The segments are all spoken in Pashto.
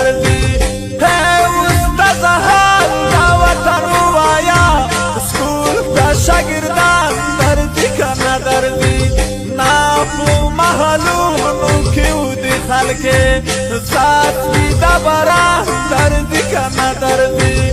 دردی استاد حال دا وطن وایا سکول تا شاگردان دردی کنا دردی ناپو محلونو کیو دی خلکے ساتھ بی دا بران دردی کنا دردی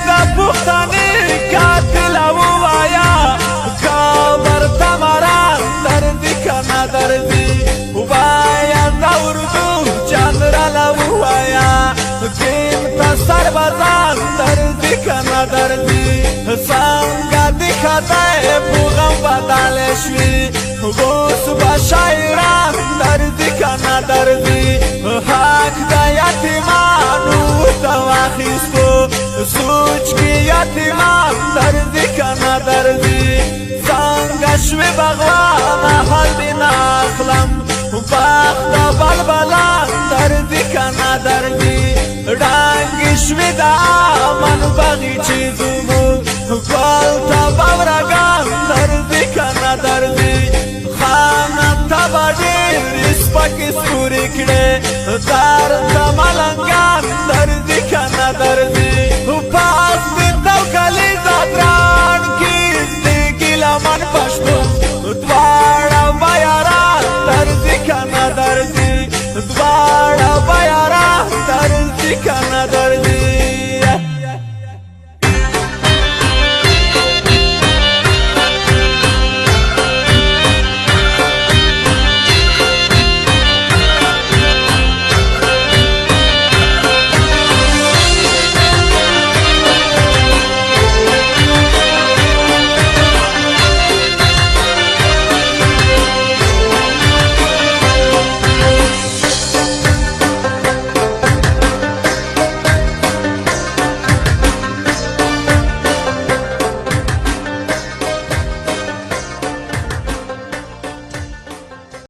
دا پختانی قاتل وایا کابر تمران دردی کنا دردی وایا دا اردو جنرال وایا کیم تا سربازان دردی کنا دردی سانگا دکھتای پوغم بدالشوی بوس با شاعران دردی کنا دردی حق دا یتیمانو تواخیستو سوچ کی یتیمان دردی کنا دردی سانگا شوی بغوان حل بینا اخلم باخت بلبلان دردی کنا دردی ڈانگی شوی دا آمن باغی چیزمو گلتا باورگان دردی کنا دردی خانم تا با دیر اسپاکی سوری کڑے دار